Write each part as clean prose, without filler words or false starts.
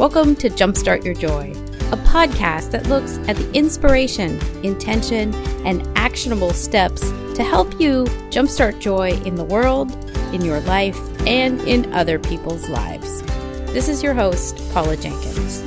Welcome to Jumpstart Your Joy, a podcast that looks at the inspiration, intention, and actionable steps to help you jumpstart joy in the world, in your life, and in other people's lives. This is your host, Paula Jenkins.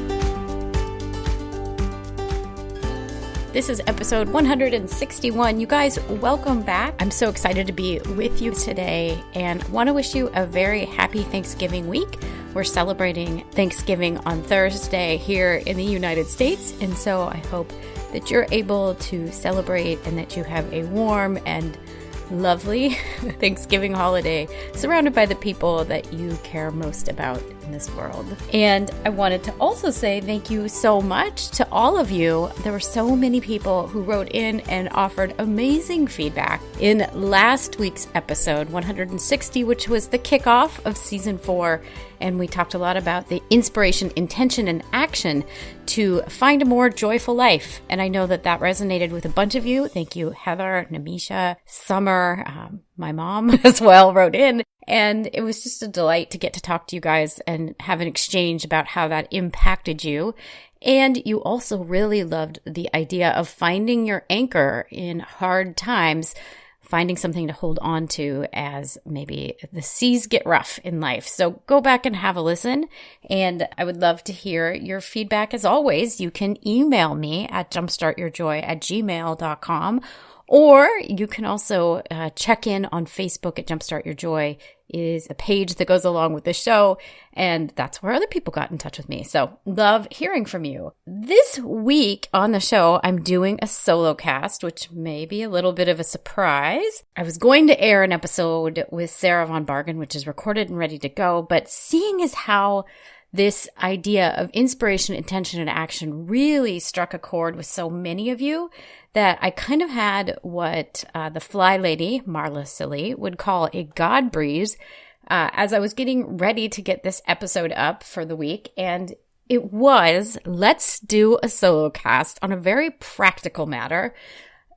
This is episode 161. You guys, welcome back. I'm so excited to be with you today and want to wish you a very happy Thanksgiving week. We're celebrating Thanksgiving on Thursday here in the United States, and so I hope that you're able to celebrate and that you have a warm and lovely Thanksgiving holiday surrounded by the people that you care most about in this world. And I wanted to also say thank you so much to all of you. There were so many people who wrote in and offered amazing feedback in last week's episode 160, which was the kickoff of season 4. And we talked a lot about the inspiration, intention, and action to find a more joyful life. And I know that that resonated with a bunch of you. Thank you, Heather, Namisha, Summer, my mom as well wrote in. And it was just a delight to get to talk to you guys and have an exchange about how that impacted you. And you also really loved the idea of finding your anchor in hard times, finding something to hold on to as maybe the seas get rough in life. So go back and have a listen. And I would love to hear your feedback. As always, you can email me at jumpstartyourjoy@gmail.com. Or you can also check in on Facebook at Jumpstart Your Joy. It is a page that goes along with the show, and that's where other people got in touch with me. So love hearing from you. This week on the show, I'm doing a solo cast, which may be a little bit of a surprise. I was going to air an episode with Sarah Von Bargen, which is recorded and ready to go, but seeing as how this idea of inspiration, intention, and action really struck a chord with so many of you that I kind of had what the fly lady, Marla Silly, would call a God breeze as I was getting ready to get this episode up for the week. And it was, let's do a solo cast on a very practical matter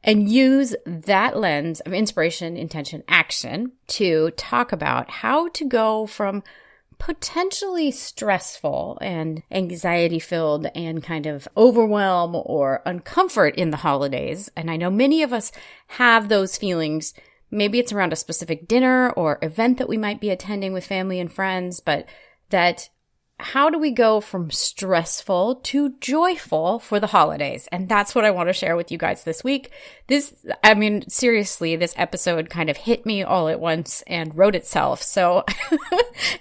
and use that lens of inspiration, intention, action to talk about how to go from potentially stressful and anxiety-filled and kind of overwhelm or uncomfort in the holidays. And I know many of us have those feelings. Maybe it's around a specific dinner or event that we might be attending with family and friends, but that how do we go from stressful to joyful for the holidays? And that's what I want to share with you guys this week. Seriously, this episode kind of hit me all at once and wrote itself. So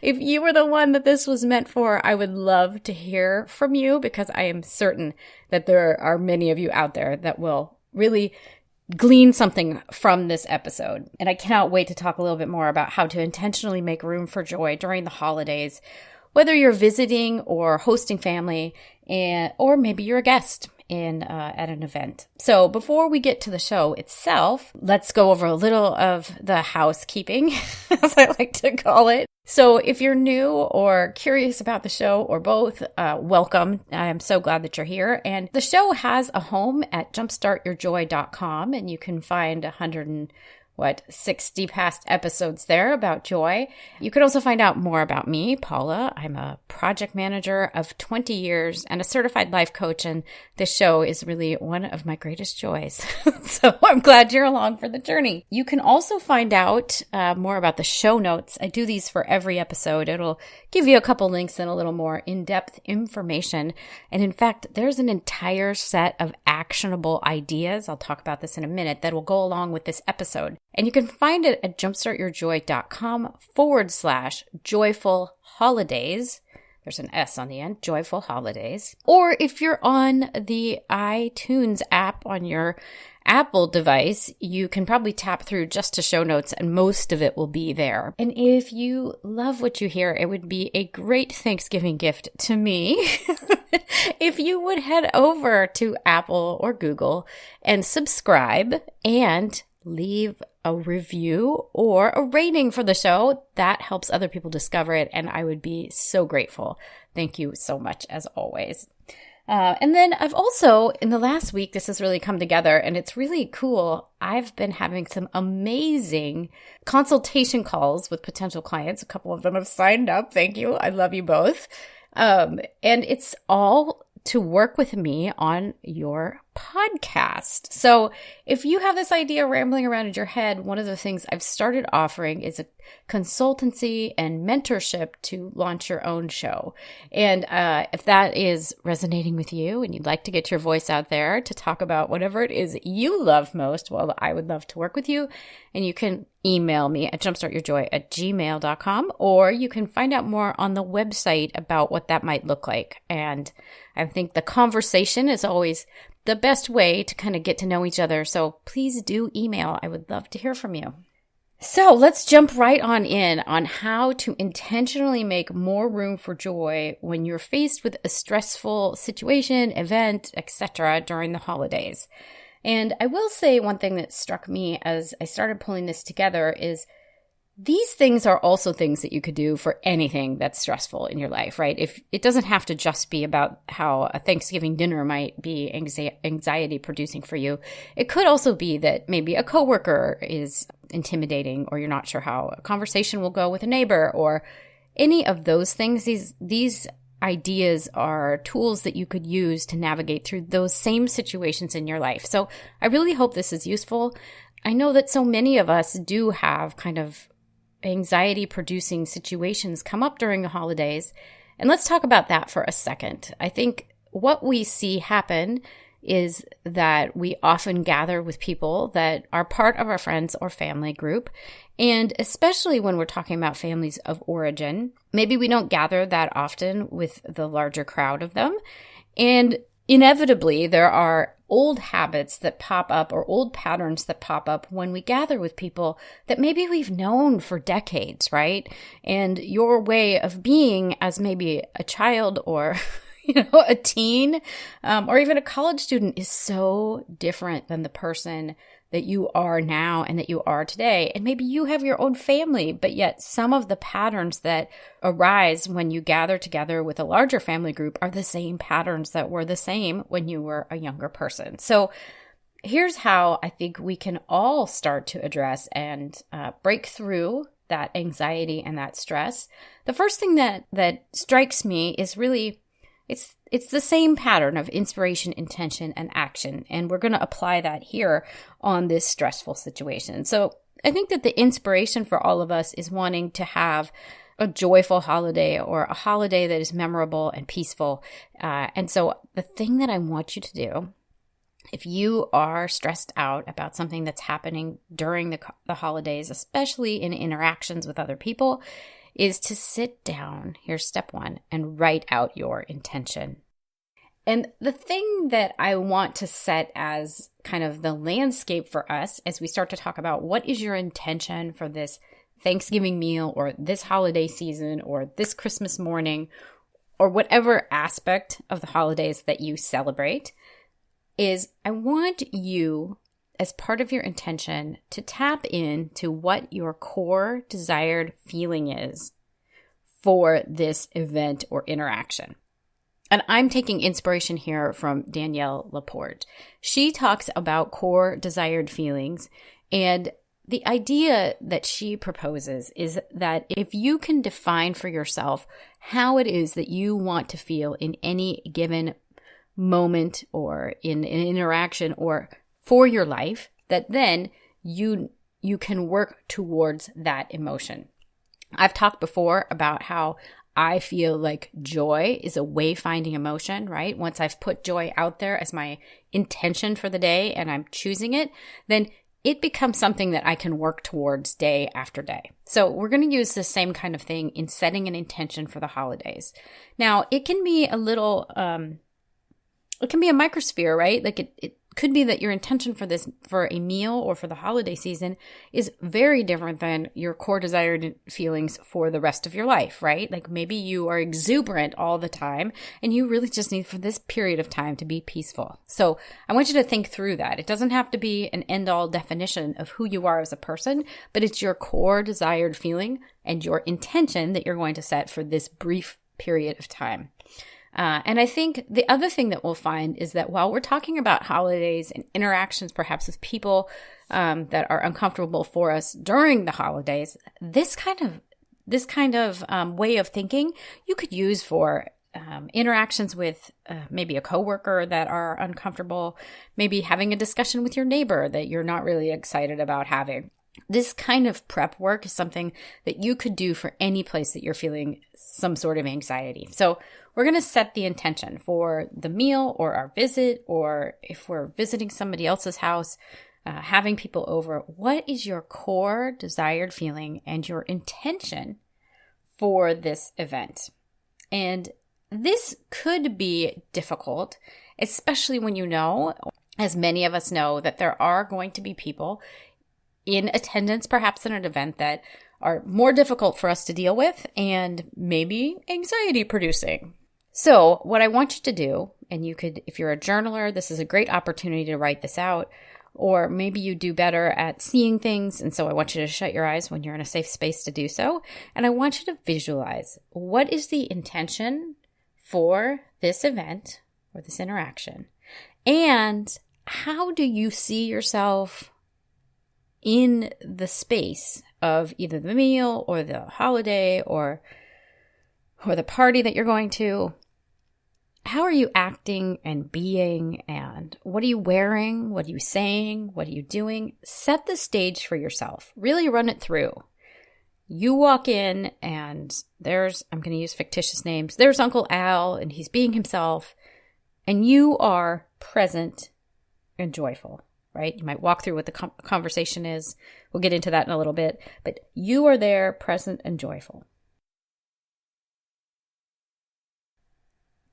if you were the one that this was meant for, I would love to hear from you because I am certain that there are many of you out there that will really glean something from this episode. And I cannot wait to talk a little bit more about how to intentionally make room for joy during the holidays, whether you're visiting or hosting family, or maybe you're a guest at an event. So before we get to the show itself, let's go over a little of the housekeeping, as I like to call it. So if you're new or curious about the show or both, welcome. I'm so glad that you're here. And the show has a home at jumpstartyourjoy.com, and you can find 60 past episodes there about joy. You could also find out more about me, Paula. I'm a project manager of 20 years and a certified life coach, and this show is really one of my greatest joys. So I'm glad you're along for the journey. You can also find out more about the show notes. I do these for every episode. It'll give you a couple links and a little more in-depth information. And in fact, there's an entire set of actionable ideas, I'll talk about this in a minute, that will go along with this episode. And you can find it at jumpstartyourjoy.com/joyful holidays. There's an S on the end, joyful holidays. Or if you're on the iTunes app on your Apple device, you can probably tap through just to show notes and most of it will be there. And if you love what you hear, it would be a great Thanksgiving gift to me if you would head over to Apple or Google and subscribe and leave a review or a rating for the show. That helps other people discover it, and I would be so grateful. Thank you so much, as always. And then I've also, in the last week, this has really come together, and it's really cool. I've been having some amazing consultation calls with potential clients. A couple of them have signed up. Thank you. I love you both. And it's all to work with me on your podcast. So if you have this idea rambling around in your head, one of the things I've started offering is a consultancy and mentorship to launch your own show. And if that is resonating with you and you'd like to get your voice out there to talk about whatever it is you love most, well, I would love to work with you. And you can email me at jumpstartyourjoy@gmail.com, or you can find out more on the website about what that might look like. And I think the conversation is always the best way to kind of get to know each other. So please do email. I would love to hear from you. So let's jump right on in on how to intentionally make more room for joy when you're faced with a stressful situation, event, etc. during the holidays. And I will say one thing that struck me as I started pulling this together is these things are also things that you could do for anything that's stressful in your life, right? If it doesn't have to just be about how a Thanksgiving dinner might be anxiety producing for you. It could also be that maybe a coworker is intimidating, or you're not sure how a conversation will go with a neighbor, or any of those things. These ideas are tools that you could use to navigate through those same situations in your life. So I really hope this is useful. I know that so many of us do have kind of anxiety producing situations come up during the holidays. And let's talk about that for a second. I think what we see happen is that we often gather with people that are part of our friends or family group. And especially when we're talking about families of origin, maybe we don't gather that often with the larger crowd of them. And inevitably, there are old habits that pop up, or old patterns that pop up when we gather with people that maybe we've known for decades, right? And your way of being as maybe a child or a teen, or even a college student is so different than the person that you are now and that you are today. And maybe you have your own family, but yet some of the patterns that arise when you gather together with a larger family group are the same patterns that were the same when you were a younger person. So here's how I think we can all start to address and break through that anxiety and that stress. The first thing that strikes me is really it's the same pattern of inspiration, intention, and action. And we're going to apply that here on this stressful situation. So I think that the inspiration for all of us is wanting to have a joyful holiday, or a holiday that is memorable and peaceful. And so the thing that I want you to do, if you are stressed out about something that's happening during the holidays, especially in interactions with other people, is to sit down, here's step one, and write out your intention. And the thing that I want to set as kind of the landscape for us as we start to talk about what is your intention for this Thanksgiving meal, or this holiday season, or this Christmas morning, or whatever aspect of the holidays that you celebrate, is I want you, as part of your intention, to tap into what your core desired feeling is for this event or interaction. And I'm taking inspiration here from Danielle Laporte. She talks about core desired feelings, and the idea that she proposes is that if you can define for yourself how it is that you want to feel in any given moment, or in an interaction, or for your life, that then you can work towards that emotion. I've talked before about how I feel like joy is a wayfinding emotion, right? Once I've put joy out there as my intention for the day and I'm choosing it, then it becomes something that I can work towards day after day. So we're going to use the same kind of thing in setting an intention for the holidays. Now, it can be a little, it can be a microsphere, right? Like it could be that your intention for a meal or for the holiday season is very different than your core desired feelings for the rest of your life, right? Like maybe you are exuberant all the time and you really just need for this period of time to be peaceful. So I want you to think through that. It doesn't have to be an end-all definition of who you are as a person, but it's your core desired feeling and your intention that you're going to set for this brief period of time. And I think the other thing that we'll find is that while we're talking about holidays and interactions perhaps with people that are uncomfortable for us during the holidays, this kind of way of thinking you could use for interactions with maybe a coworker that are uncomfortable, maybe having a discussion with your neighbor that you're not really excited about having. This kind of prep work is something that you could do for any place that you're feeling some sort of anxiety. So we're going to set the intention for the meal or our visit, or if we're visiting somebody else's house, having people over. What is your core desired feeling and your intention for this event? And this could be difficult, especially when you know, as many of us know, that there are going to be people in attendance, perhaps in an event, that are more difficult for us to deal with and maybe anxiety producing. So what I want you to do, and you could, if you're a journaler, this is a great opportunity to write this out, or maybe you do better at seeing things. And so I want you to shut your eyes when you're in a safe space to do so. And I want you to visualize, what is the intention for this event or this interaction? And how do you see yourself in the space of either the meal or the holiday or the party that you're going to? How are you acting and being, and what are you wearing? What are you saying? What are you doing? Set the stage for yourself. Really run it through. You walk in and I'm going to use fictitious names. There's Uncle Al and he's being himself, and you are present and joyful, right? You might walk through what the conversation is. We'll get into that in a little bit, but you are there, present and joyful.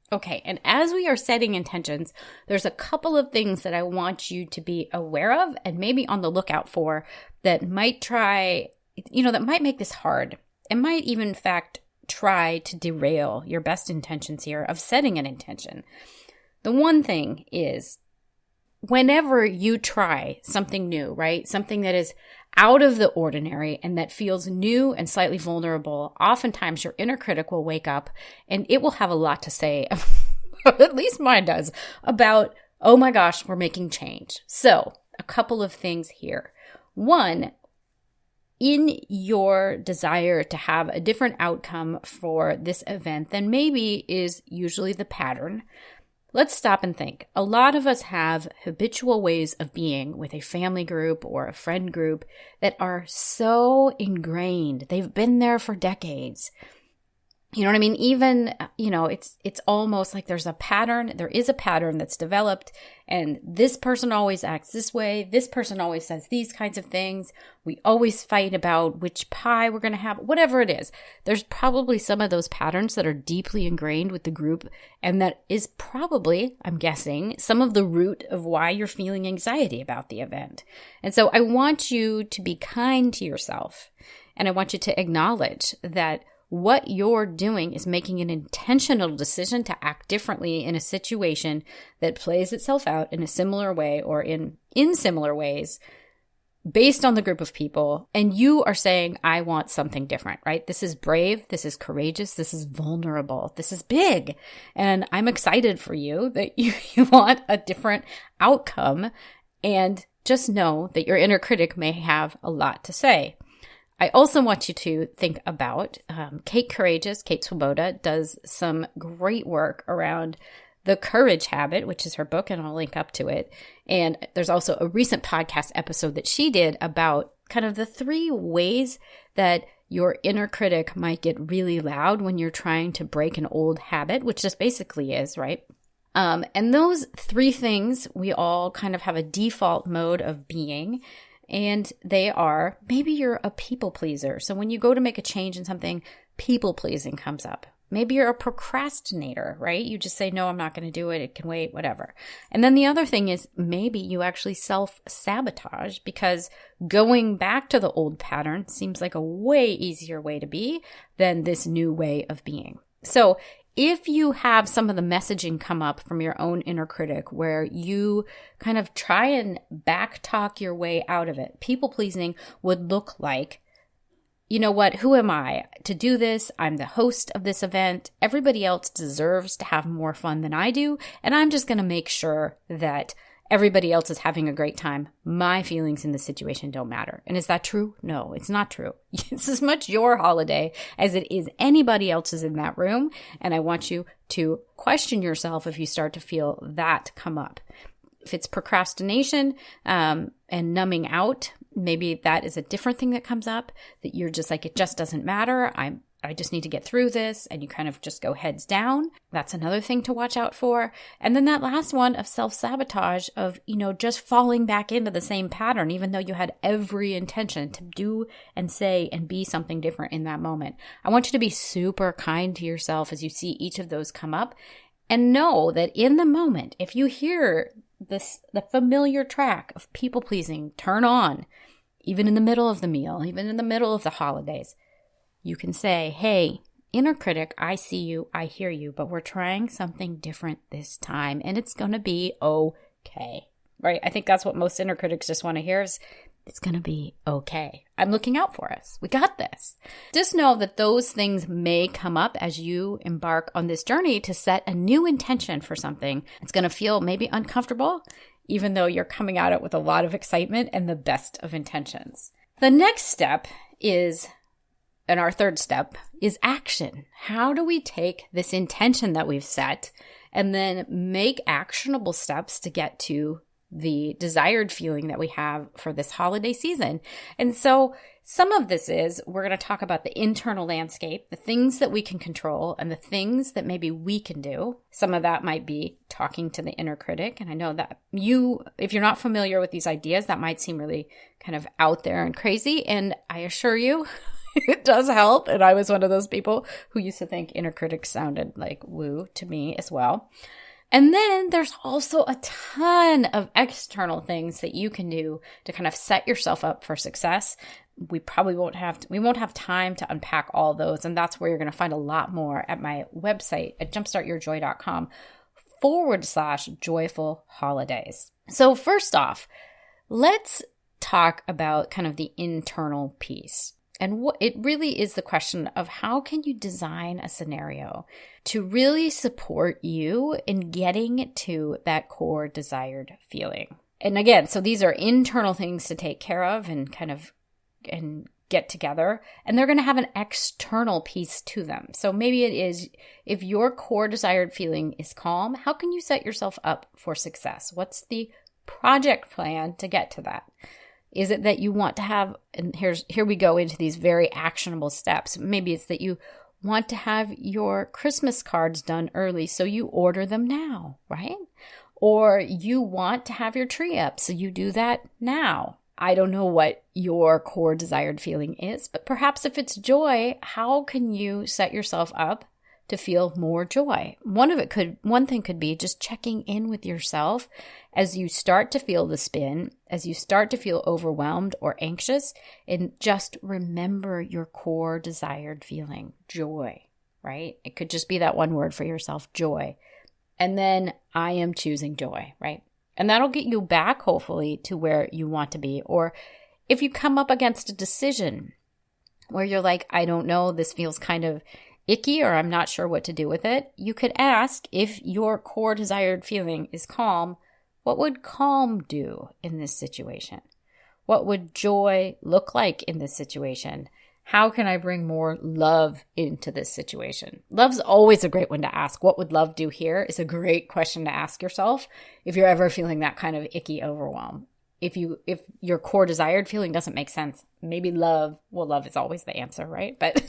Okay, and as we are setting intentions, there's a couple of things that I want you to be aware of and maybe on the lookout for that might that might make this hard and might even, in fact, try to derail your best intentions here of setting an intention. The one thing is, whenever you try something new, right? Something that is out of the ordinary and that feels new and slightly vulnerable, oftentimes your inner critic will wake up and it will have a lot to say, at least mine does, about, oh my gosh, we're making change. So a couple of things here. One, in your desire to have a different outcome for this event than maybe is usually the pattern, let's stop and think. A lot of us have habitual ways of being with a family group or a friend group that are so ingrained. They've been there for decades. You know what I mean? Even, it's almost like there's a pattern. There is a pattern that's developed, and this person always acts this way. This person always says these kinds of things. We always fight about which pie we're going to have, whatever it is. There's probably some of those patterns that are deeply ingrained with the group, and that is probably, I'm guessing, some of the root of why you're feeling anxiety about the event. And so I want you to be kind to yourself, and I want you to acknowledge that what you're doing is making an intentional decision to act differently in a situation that plays itself out in a similar way or in similar ways based on the group of people. And you are saying, I want something different, right? This is brave. This is courageous. This is vulnerable. This is big. And I'm excited for you that you want a different outcome. And just know that your inner critic may have a lot to say. I also want you to think about Kate Swoboda does some great work around the courage habit, which is her book, and I'll link up to it. And there's also a recent podcast episode that she did about kind of the 3 ways that your inner critic might get really loud when you're trying to break an old habit, which just basically is, right? And those 3 things, we all kind of have a default mode of being. And they are, maybe you're a people pleaser. So when you go to make a change in something, people pleasing comes up. Maybe you're a procrastinator, right? You just say, no, I'm not going to do it. It can wait, whatever. And then the other thing is maybe you actually self-sabotage because going back to the old pattern seems like a way easier way to be than this new way of being. So if you have some of the messaging come up from your own inner critic where you kind of try and backtalk your way out of it, people pleasing would look like, you know what, who am I to do this? I'm the host of this event. Everybody else deserves to have more fun than I do. And I'm just going to make sure that Everybody else is having a great time. My feelings in the situation don't matter. And is that true? No, it's not true. It's as much your holiday as it is anybody else's in that room. And I want you to question yourself if you start to feel that come up. If it's procrastination and numbing out, maybe that is a different thing that comes up, that you're just like, it just doesn't matter. I just need to get through this, and you kind of just go heads down. That's another thing to watch out for. And then that last one of self-sabotage of, just falling back into the same pattern, even though you had every intention to do and say and be something different in that moment. I want you to be super kind to yourself as you see each of those come up, and know that in the moment, if you hear the familiar track of people pleasing turn on, even in the middle of the meal, even in the middle of the holidays, you can say, hey, inner critic, I see you, I hear you, but we're trying something different this time, and it's going to be okay, right? I think that's what most inner critics just want to hear is, it's going to be okay. I'm looking out for us. We got this. Just know that those things may come up as you embark on this journey to set a new intention for something. It's going to feel maybe uncomfortable, even though you're coming at it with a lot of excitement and the best of intentions. The next step is, and our third step, is action. How do we take this intention that we've set and then make actionable steps to get to the desired feeling that we have for this holiday season? And so some of this is, we're going to talk about the internal landscape, the things that we can control and the things that maybe we can do. Some of that might be talking to the inner critic. And I know that if you're not familiar with these ideas, that might seem really kind of out there and crazy. And I assure you, it does help. And I was one of those people who used to think inner critics sounded like woo to me as well. And then there's also a ton of external things that you can do to kind of set yourself up for success. We won't have time to unpack all those. And that's where you're going to find a lot more at my website at jumpstartyourjoy.com/joyful holidays. So first off, let's talk about kind of the internal piece. And what it really is the question of how can you design a scenario to really support you in getting to that core desired feeling. And again, so these are internal things to take care of and get together, and they're going to have an external piece to them. So maybe it is, if your core desired feeling is calm, how can you set yourself up for success? What's the project plan to get to that? Is it that you want to have, and here we go into these very actionable steps. Maybe it's that you want to have your Christmas cards done early, so you order them now, right? Or you want to have your tree up, so you do that now. I don't know what your core desired feeling is, but perhaps if it's joy, how can you set yourself up to feel more joy? One thing could be just checking in with yourself as you start to feel the spin, as you start to feel overwhelmed or anxious, and just remember your core desired feeling, joy, right? It could just be that one word for yourself, joy. And then I am choosing joy, right? And that'll get you back, hopefully, to where you want to be. Or if you come up against a decision where you're like, I don't know, this feels kind of icky, or I'm not sure what to do with it, you could ask, if your core desired feeling is calm, what would calm do in this situation? What would joy look like in this situation? How can I bring more love into this situation? Love's always a great one to ask. What would love do here is a great question to ask yourself if you're ever feeling that kind of icky overwhelm. If your core desired feeling doesn't make sense, maybe love is always the answer, right? But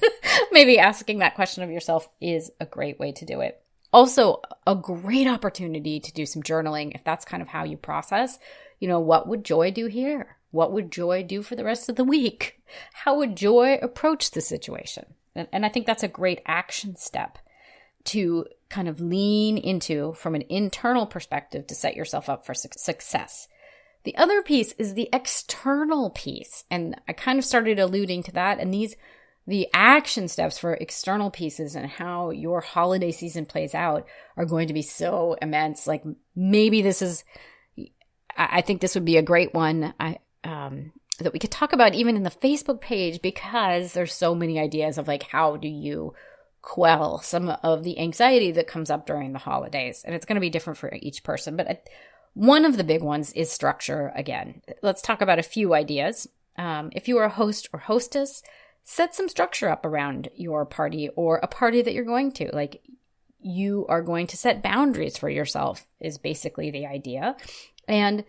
maybe asking that question of yourself is a great way to do it. Also, a great opportunity to do some journaling if that's kind of how you process. What would joy do here? What would joy do for the rest of the week? How would joy approach the situation? And I think that's a great action step to kind of lean into from an internal perspective to set yourself up for success. The other piece is the external piece. And I kind of started alluding to that. And the action steps for external pieces and how your holiday season plays out are going to be so immense. Like maybe I think this would be a great one that we could talk about even in the Facebook page, because there's so many ideas of like, how do you quell some of the anxiety that comes up during the holidays? And it's going to be different for each person. But One of the big ones is structure again. Let's talk about a few ideas. If you are a host or hostess, set some structure up around your party or a party that you're going to. Like, you are going to set boundaries for yourself is basically the idea. And,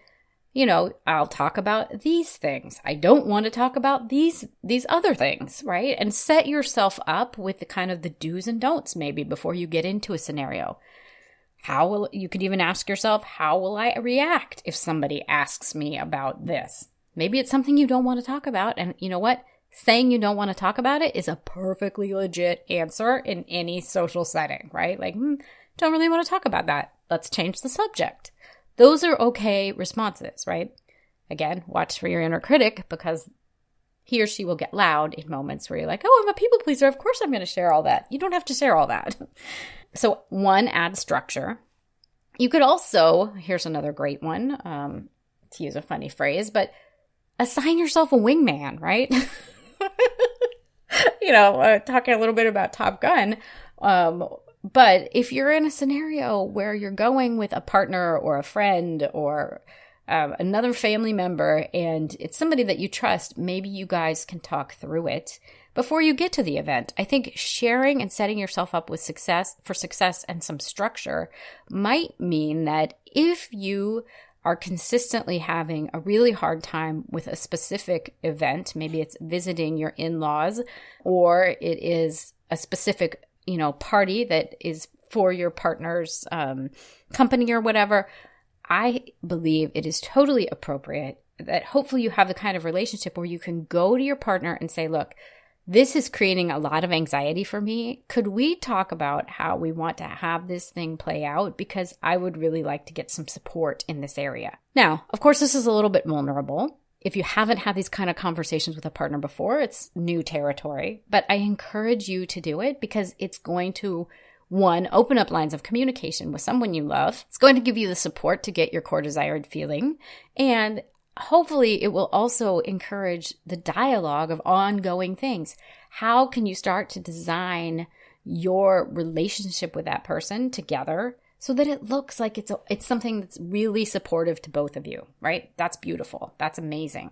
I'll talk about these things. I don't want to talk about these other things, right? And set yourself up with the kind of the do's and don'ts maybe before you get into a scenario. You could even ask yourself, how will I react if somebody asks me about this? Maybe it's something you don't want to talk about. And you know what? Saying you don't want to talk about it is a perfectly legit answer in any social setting, right? Like, don't really want to talk about that. Let's change the subject. Those are okay responses, right? Again, watch for your inner critic, because he or she will get loud in moments where you're like, oh, I'm a people pleaser. Of course I'm going to share all that. You don't have to share all that. So one, add structure. You could also, here's another great one, to use a funny phrase, but assign yourself a wingman, right? Talking a little bit about Top Gun. But if you're in a scenario where you're going with a partner or a friend or another family member, and it's somebody that you trust, maybe you guys can talk through it before you get to the event. I think sharing and setting yourself up with success and some structure might mean that if you are consistently having a really hard time with a specific event, maybe it's visiting your in-laws, or it is a specific, party that is for your partner's company or whatever, I believe it is totally appropriate that hopefully you have the kind of relationship where you can go to your partner and say, look, this is creating a lot of anxiety for me. Could we talk about how we want to have this thing play out? Because I would really like to get some support in this area. Now, of course, this is a little bit vulnerable. If you haven't had these kind of conversations with a partner before, it's new territory. But I encourage you to do it because it's going to, one, open up lines of communication with someone you love. It's going to give you the support to get your core desired feeling. And hopefully it will also encourage the dialogue of ongoing things. How can you start to design your relationship with that person together so that it looks like it's something that's really supportive to both of you, right? That's beautiful. That's amazing.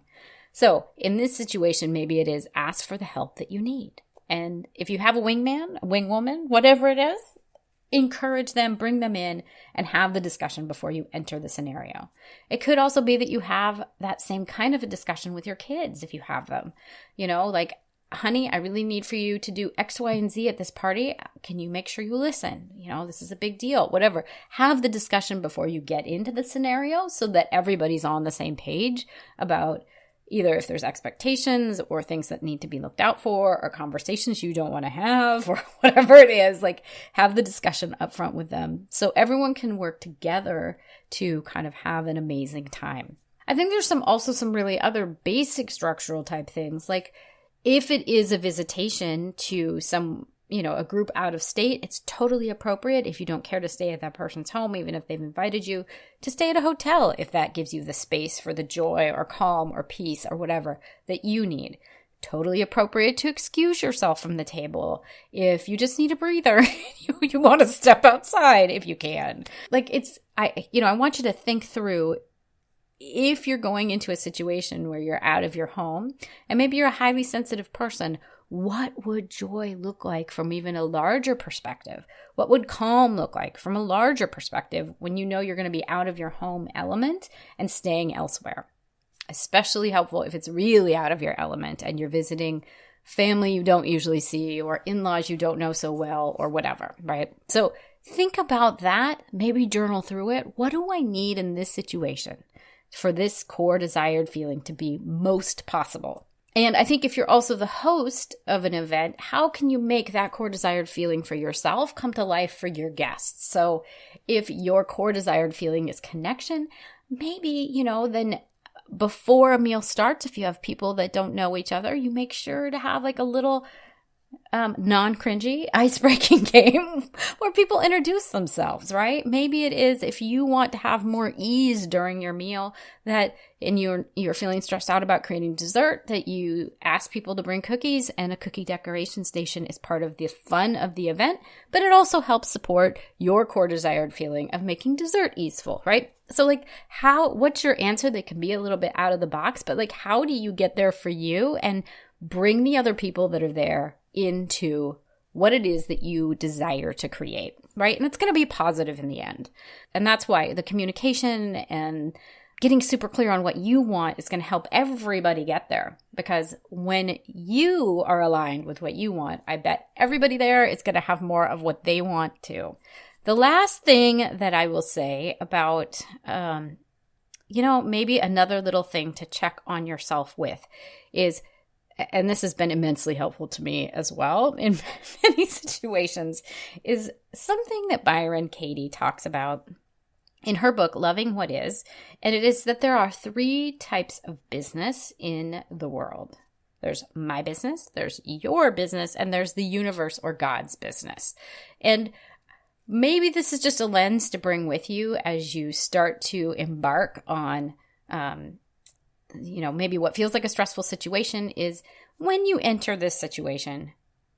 So in this situation, maybe it is ask for the help that you need. And if you have a wingman, a wingwoman, whatever it is, encourage them, bring them in, and have the discussion before you enter the scenario. It could also be that you have that same kind of a discussion with your kids if you have them. Like, honey, I really need for you to do X, Y, and Z at this party. Can you make sure you listen? This is a big deal, whatever. Have the discussion before you get into the scenario so that everybody's on the same page about either if there's expectations or things that need to be looked out for or conversations you don't want to have or whatever it is. Like, have the discussion up front with them so everyone can work together to kind of have an amazing time. I think there's also some really other basic structural type things, like if it is a visitation to a group out of state, it's totally appropriate if you don't care to stay at that person's home, even if they've invited you, to stay at a hotel if that gives you the space for the joy or calm or peace or whatever that you need. Totally appropriate to excuse yourself from the table if you just need a breather. you want to step outside if you can. Like, I want you to think through, if you're going into a situation where you're out of your home and maybe you're a highly sensitive person, what would joy look like from even a larger perspective? What would calm look like from a larger perspective when you know you're going to be out of your home element and staying elsewhere? Especially helpful if it's really out of your element and you're visiting family you don't usually see or in-laws you don't know so well or whatever, right? So think about that. Maybe journal through it. What do I need in this situation for this core desired feeling to be most possible? And I think if you're also the host of an event, how can you make that core desired feeling for yourself come to life for your guests? So if your core desired feeling is connection, maybe, then before a meal starts, if you have people that don't know each other, you make sure to have like a little non-cringy, ice-breaking game where people introduce themselves, right? Maybe it is if you want to have more ease during your meal and you're feeling stressed out about creating dessert, that you ask people to bring cookies, and a cookie decoration station is part of the fun of the event, but it also helps support your core desired feeling of making dessert easeful, right? So what's your answer that can be a little bit out of the box, but how do you get there for you and bring the other people that are there into what it is that you desire to create, right? And it's going to be positive in the end. And that's why the communication and getting super clear on what you want is going to help everybody get there. Because when you are aligned with what you want, I bet everybody there is going to have more of what they want too. The last thing that I will say about, maybe another little thing to check on yourself with is, and this has been immensely helpful to me as well in many situations, is something that Byron Katie talks about in her book, Loving What Is. And it is that there are 3 types of business in the world. There's my business, there's your business, and there's the universe or God's business. And maybe this is just a lens to bring with you as you start to embark on maybe what feels like a stressful situation. Is when you enter this situation,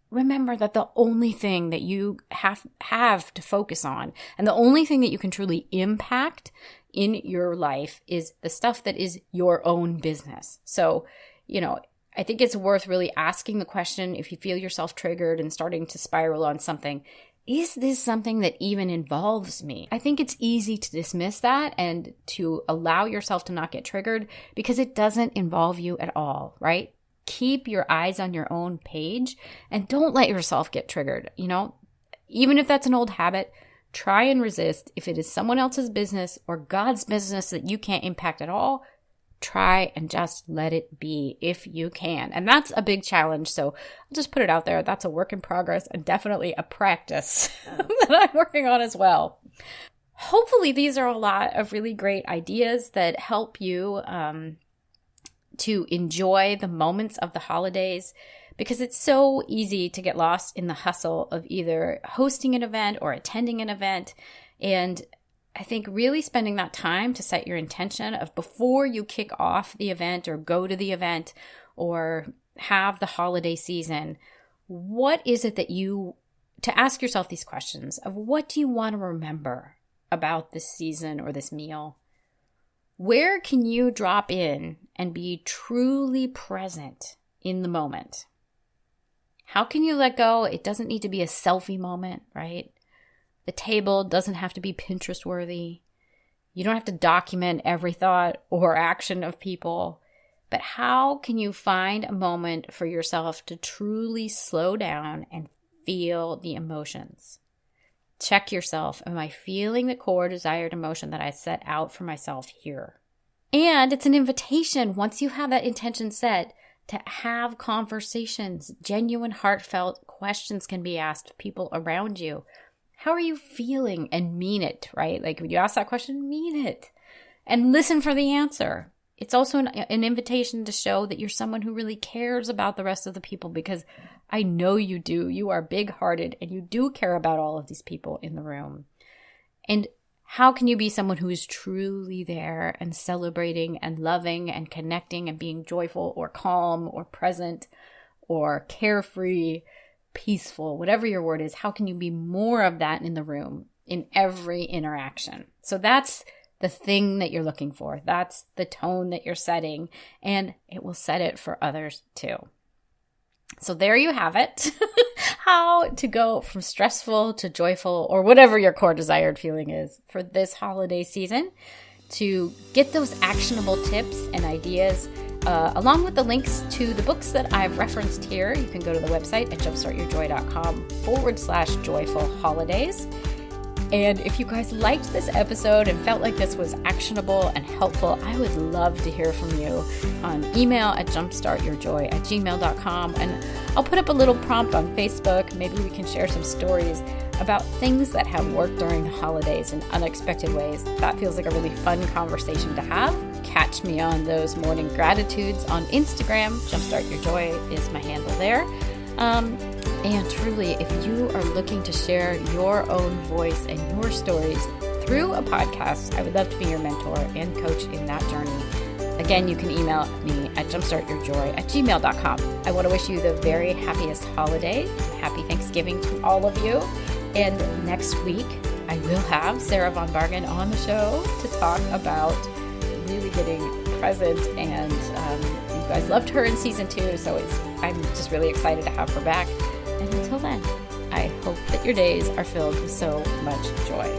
remember that the only thing that you have to focus on and the only thing that you can truly impact in your life is the stuff that is your own business. So, I think it's worth really asking the question, if you feel yourself triggered and starting to spiral on something, is this something that even involves me? I think it's easy to dismiss that and to allow yourself to not get triggered because it doesn't involve you at all, right? Keep your eyes on your own page and don't let yourself get triggered. Even if that's an old habit, try and resist. If it is someone else's business or God's business that you can't impact at all, try and just let it be if you can. And that's a big challenge. So I'll just put it out there. That's a work in progress and definitely a practice that I'm working on as well. Hopefully these are a lot of really great ideas that help you to enjoy the moments of the holidays, because it's so easy to get lost in the hustle of either hosting an event or attending an event. And I think really spending that time to set your intention of before you kick off the event or go to the event or have the holiday season, what is it that to ask yourself these questions of what do you want to remember about this season or this meal? Where can you drop in and be truly present in the moment? How can you let go? It doesn't need to be a selfie moment, right? The table doesn't have to be Pinterest worthy. You don't have to document every thought or action of people. But how can you find a moment for yourself to truly slow down and feel the emotions? Check yourself. Am I feeling the core desired emotion that I set out for myself here? And it's an invitation, once you have that intention set, to have conversations. Genuine, heartfelt questions can be asked of people around you. How are you feeling? And mean it, right? When you ask that question, mean it. And listen for the answer. It's also an invitation to show that you're someone who really cares about the rest of the people, because I know you do. You are big-hearted and you do care about all of these people in the room. And how can you be someone who is truly there and celebrating and loving and connecting and being joyful or calm or present or carefree, peaceful, whatever your word is? How can you be more of that in the room in every interaction? So that's the thing that you're looking for. That's the tone that you're setting, and it will set it for others too. So there you have it. How to go from stressful to joyful, or whatever your core desired feeling is for this holiday season. To get those actionable tips and ideas, along with the links to the books that I've referenced here, you can go to the website at jumpstartyourjoy.com/joyful holidays. And if you guys liked this episode and felt like this was actionable and helpful, I would love to hear from you on email at jumpstartyourjoy@gmail.com. And I'll put up a little prompt on Facebook. Maybe we can share some stories about things that have worked during the holidays in unexpected ways. That feels like a really fun conversation to have. Catch me on those morning gratitudes on Instagram. Jumpstart Your Joy is my handle there. And truly, if you are looking to share your own voice and your stories through a podcast, I would love to be your mentor and coach in that journey. Again, you can email me at jumpstartyourjoy@gmail.com. I want to wish you the very happiest holiday. Happy Thanksgiving to all of you. And next week, I will have Sarah Von Bargen on the show to talk about really getting present. And you guys loved her in season 2, so I'm just really excited to have her back. And until then, I hope that your days are filled with so much joy.